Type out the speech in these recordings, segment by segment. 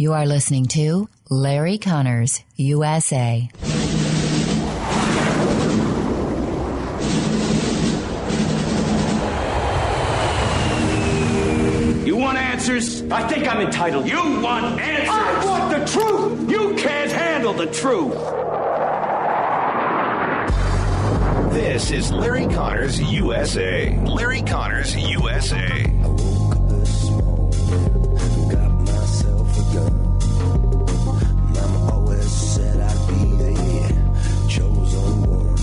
You are listening to Larry Conners, USA. You want answers? I think I'm entitled. You want answers? I want the truth! You can't handle the truth! This is Larry Conners USA. Larry Conners USA. I woke up this morning, got myself a gun. Mama always said I'd be the chosen one.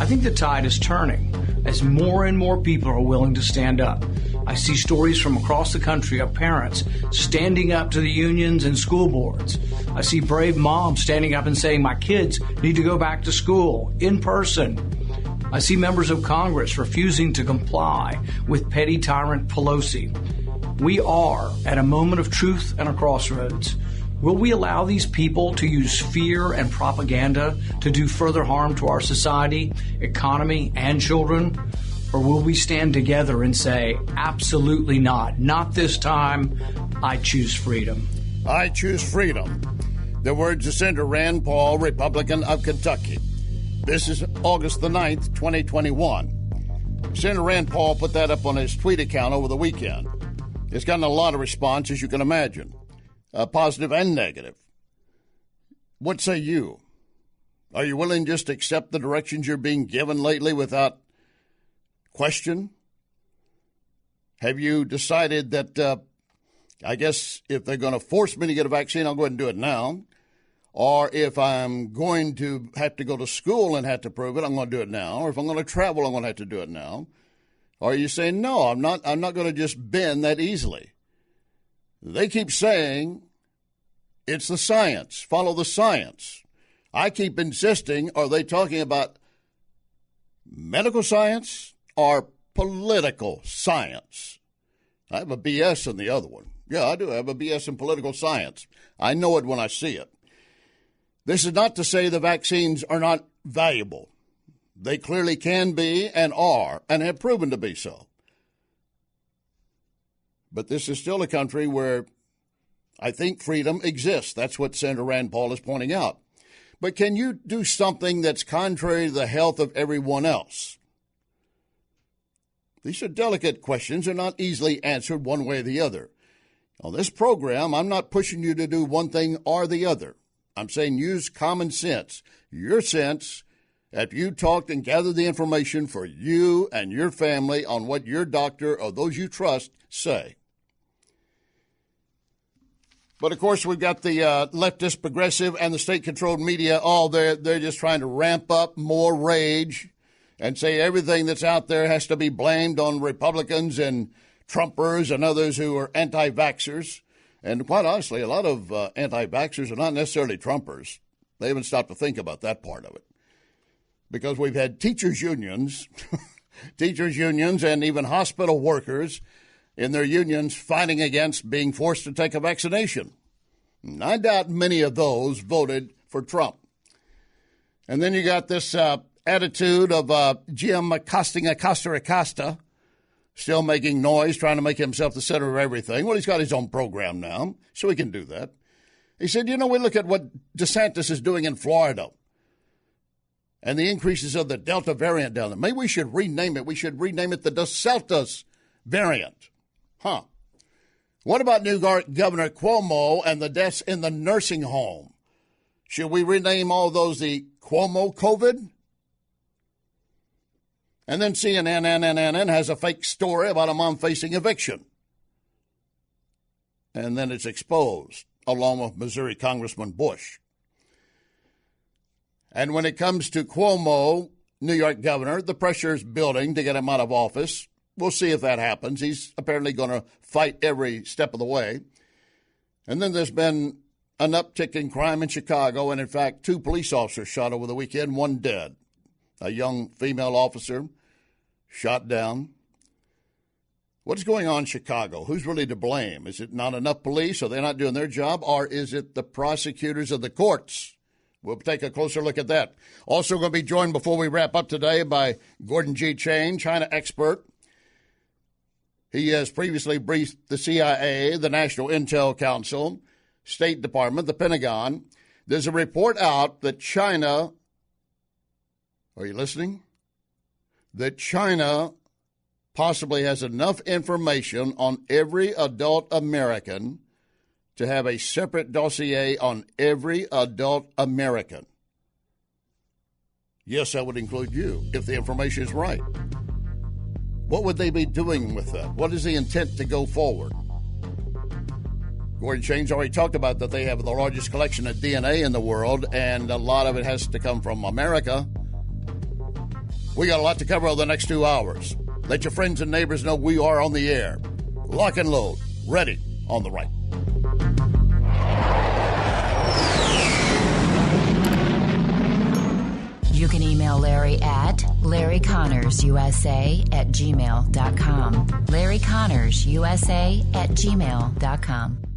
I think the tide is turning as more and more people are willing to stand up. I see stories from across the country of parents standing up to the unions and school boards. I see brave moms standing up and saying, my kids need to go back to school in person. I see members of Congress refusing to comply with petty tyrant Pelosi. We are at a moment of truth and a crossroads. Will we allow these people to use fear and propaganda to do further harm to our society, economy, and children? Or will we stand together and say, absolutely not. Not this time. I choose freedom. I choose freedom. The words of Senator Rand Paul, Republican of Kentucky. This is August the 9th, 2021. Senator Rand Paul put that up on his tweet account over the weekend. It's gotten a lot of response, as you can imagine, positive and negative. What say you? Are you willing just to accept the directions you're being given lately without question? Have you decided that, I guess, if they're going to force me to get a vaccine, I'll go ahead and do it now? Or if I'm going to have to go to school and have to prove it, I'm going to do it now. Or if I'm going to travel, I'm going to have to do it now. Or are you saying, no, I'm not going to just bend that easily? They keep saying it's the science. Follow the science. I keep insisting, are they talking about medical science or political science? I have a BS in the other one. Yeah, I do have a BS in political science. I know it when I see it. This is not to say the vaccines are not valuable. They clearly can be and are and have proven to be so. But this is still a country where I think freedom exists. That's what Senator Rand Paul is pointing out. But can you do something that's contrary to the health of everyone else? These are delicate questions. They're not easily answered one way or the other. On this program, I'm not pushing you to do one thing or the other. I'm saying use common sense, your sense, after you talked and gathered the information for you and your family on what your doctor or those you trust say. But, of course, we've got the leftist, progressive, and the state-controlled media all there. They're just trying to ramp up more rage and say everything that's out there has to be blamed on Republicans and Trumpers and others who are anti-vaxxers. And quite honestly, a lot of anti-vaxxers are not necessarily Trumpers. They haven't stopped to think about that part of it. Because we've had teachers' unions, and even hospital workers in their unions fighting against being forced to take a vaccination. And I doubt many of those voted for Trump. And then you got this attitude of Jim Acosta, still making noise, trying to make himself the center of everything. Well, he's got his own program now, so he can do that. He said, we look at what DeSantis is doing in Florida and the increases of the Delta variant down there. Maybe we should rename it. We should rename it the DeSaltas variant. Huh. What about New Governor Cuomo and the deaths in the nursing home? Should we rename all those the Cuomo COVID? And then CNN has a fake story about a mom facing eviction. And then it's exposed, along with Missouri Congressman Bush. And when it comes to Cuomo, New York governor, the pressure is building to get him out of office. We'll see if that happens. He's apparently going to fight every step of the way. And then there's been an uptick in crime in Chicago, and in fact, 2 police officers shot over the weekend, 1 dead. A young female officer shot down. What's going on in Chicago? Who's really to blame? Is it not enough police? Are they not doing their job? Or is it the prosecutors of the courts? We'll take a closer look at that. Also going to be joined before we wrap up today by Gordon G. Chain, China expert. He has previously briefed the CIA, the National Intel Council, State Department, the Pentagon. There's a report out that China, are you listening? That China possibly has enough information on every adult American to have a separate dossier on every adult American. Yes, that would include you, if the information is right. What would they be doing with that? What is the intent to go forward? Gordon Shane's already talked about that they have the largest collection of DNA in the world, and a lot of it has to come from America. We got a lot to cover over the next 2 hours. Let your friends and neighbors know we are on the air. Lock and load. Ready on the right. You can email Larry at LarryConnersUSA@gmail.com. LarryConnersUSA@gmail.com.